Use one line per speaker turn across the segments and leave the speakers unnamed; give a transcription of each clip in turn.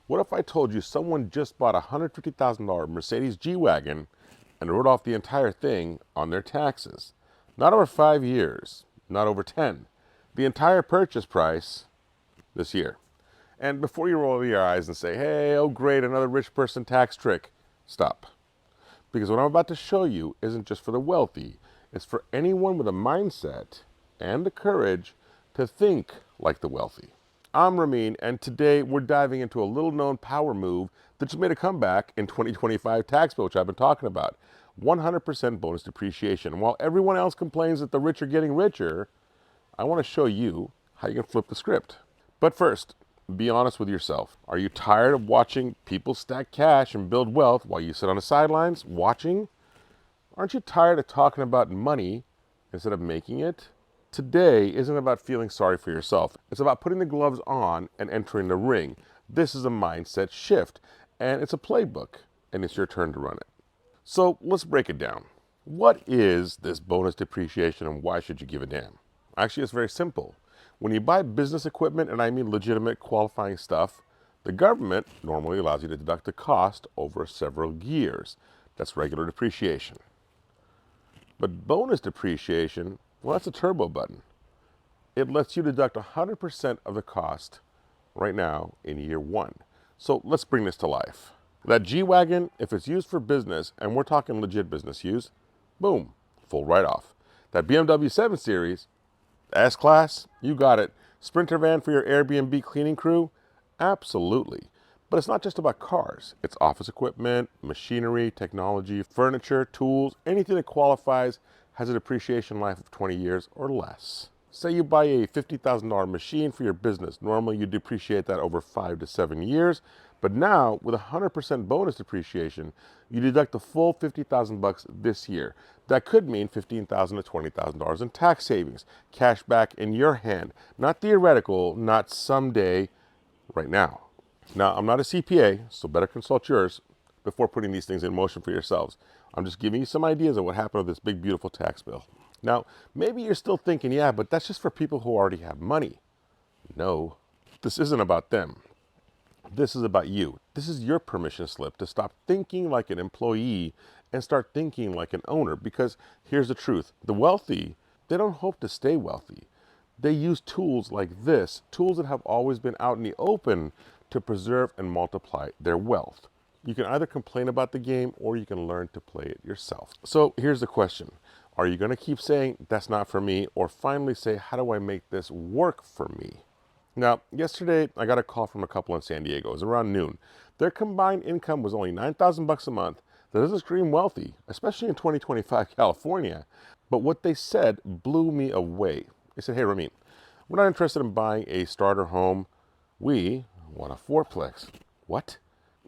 What if I told you someone just bought a $150,000 Mercedes G-Wagon and wrote off the entire thing on their taxes? Not over 5 years, not over 10. The entire purchase price this year. And before you roll your eyes and say, hey, oh great, another rich person tax trick, stop. Because what I'm about to show you isn't just for the wealthy, it's for anyone with a mindset and the courage to think like the wealthy. I'm Ramin, and today we're diving into a little known power move that just made a comeback in 2025 tax bill, which I've been talking about. 100% bonus depreciation. And while everyone else complains that the rich are getting richer, I want to show you how you can flip the script. But first, be honest with yourself. Are you tired of watching people stack cash and build wealth while you sit on the sidelines watching? Aren't you tired of talking about money instead of making it? Today isn't about feeling sorry for yourself. It's about putting the gloves on and entering the ring. This is a mindset shift, and it's a playbook, and it's your turn to run it. So let's break it down. What is this bonus depreciation and why should you give a damn? Actually, it's very simple. When you buy business equipment, and I mean legitimate qualifying stuff, the government normally allows you to deduct the cost over several years. That's regular depreciation. But bonus depreciation, well, that's a turbo button. It lets you deduct 100% of the cost right now in year one. So let's bring this to life. That G-Wagon, if it's used for business, and we're talking legit business use, boom, full write-off. That BMW 7 Series, S-Class, you got it. Sprinter van for your Airbnb cleaning crew? Absolutely. But it's not just about cars. It's office equipment, machinery, technology, furniture, tools, anything that qualifies has a depreciation life of 20 years or less. Say you buy a $50,000 machine for your business. Normally you depreciate that over 5 to 7 years, but now with 100% bonus depreciation, you deduct the full 50,000 bucks this year. That could mean $15,000 to $20,000 in tax savings, cash back in your hand. Not theoretical, not someday, right now. Now, I'm not a CPA, so better consult yours before putting these things in motion for yourselves. I'm just giving you some ideas of what happened with this big, beautiful tax bill. Now, maybe you're still thinking, yeah, but that's just for people who already have money. No, this isn't about them. This is about you. This is your permission slip to stop thinking like an employee and start thinking like an owner. Because here's the truth. The wealthy, they don't hope to stay wealthy. They use tools like this, tools that have always been out in the open to preserve and multiply their wealth. You can either complain about the game or you can learn to play it yourself. So here's the question. Are you going to keep saying, that's not for me, or finally say, how do I make this work for me? Now, yesterday I got a call from a couple in San Diego. It was around noon. Their combined income was only 9,000 bucks a month. That doesn't scream wealthy, especially in 2025 California. But what they said blew me away. They said, hey, Ramin, we're not interested in buying a starter home. We want a fourplex. What?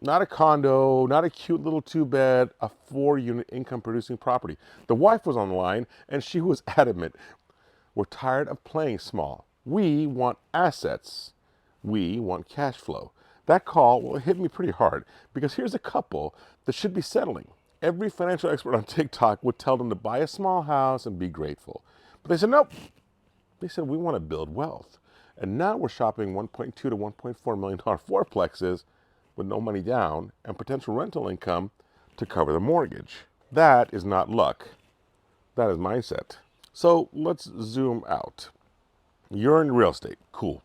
Not a condo, not a cute little two-bed, a 4-unit income-producing property. The wife was on the line, and she was adamant. We're tired of playing small. We want assets. We want cash flow. That call, well, it hit me pretty hard because here's a couple that should be settling. Every financial expert on TikTok would tell them to buy a small house and be grateful. But they said, nope. They said, we want to build wealth. And now we're shopping $1.2 to $1.4 million fourplexes with no money down and potential rental income to cover the mortgage. That is not luck. That is mindset. So let's zoom out. You're in real estate. Cool.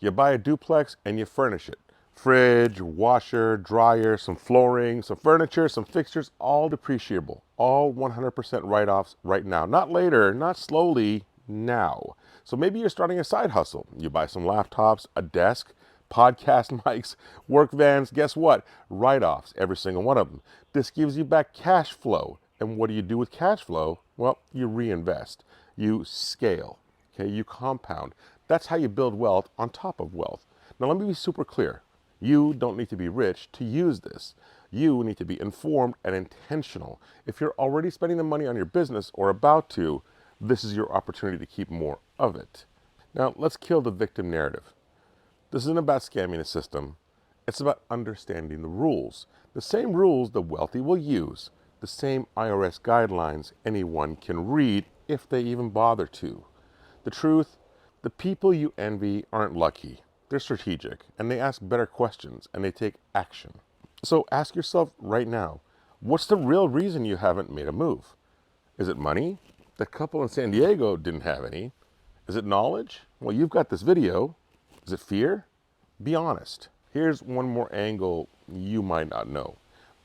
You buy a duplex and you furnish it. Fridge, washer, dryer, some flooring, some furniture, some fixtures, all depreciable. All 100% write-offs right now. Not later, not slowly, now. So maybe you're starting a side hustle. You buy some laptops, a desk, podcast mics, work vans. Guess what? Write-offs, every single one of them. This gives you back cash flow. And what do you do with cash flow? Well, you reinvest. You scale. Okay, you compound. That's how you build wealth on top of wealth. Now, let me be super clear. You don't need to be rich to use this. You need to be informed and intentional. If you're already spending the money on your business or about to, this is your opportunity to keep more of it. Now, let's kill the victim narrative. This isn't about scamming the system. It's about understanding the rules. The same rules the wealthy will use. The same IRS guidelines anyone can read if they even bother to. The truth, the people you envy aren't lucky. They're strategic, and they ask better questions, and they take action. So ask yourself right now, what's the real reason you haven't made a move? Is it money? The couple in San Diego didn't have any. Is it knowledge? Well, you've got this video. Is it fear? Be honest. Here's one more angle you might not know.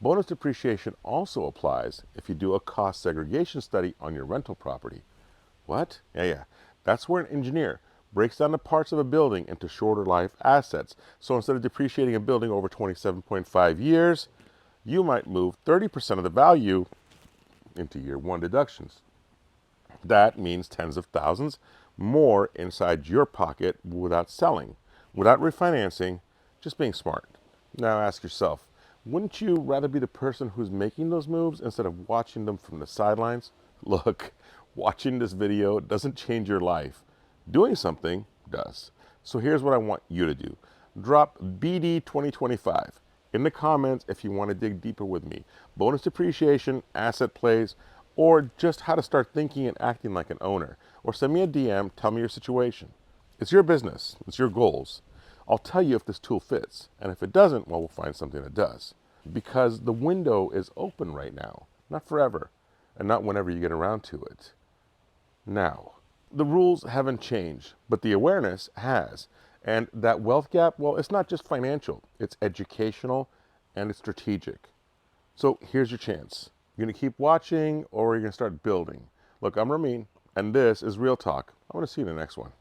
Bonus depreciation also applies if you do a cost segregation study on your rental property. What? Yeah. That's where an engineer breaks down the parts of a building into shorter life assets. So instead of depreciating a building over 27.5 years, you might move 30% of the value into year one deductions. That means tens of thousands more inside your pocket without selling, without refinancing, just being smart. Now ask yourself, wouldn't you rather be the person who's making those moves instead of watching them from the sidelines? Look, watching this video doesn't change your life. Doing something does. So here's what I want you to do. Drop BD 2025 in the comments if you want to dig deeper with me. Bonus depreciation, asset plays, or just how to start thinking and acting like an owner. Or send me a DM, tell me your situation. It's your business, it's your goals. I'll tell you if this tool fits, and if it doesn't, well, we'll find something that does. Because the window is open right now, not forever, and not whenever you get around to it. Now, the rules haven't changed, but the awareness has. And that wealth gap, well, it's not just financial, it's educational and it's strategic. So here's your chance. You're going to keep watching or you're going to start building. Look, I'm Ramin, and this is Real Talk. I'm going to see you in the next one.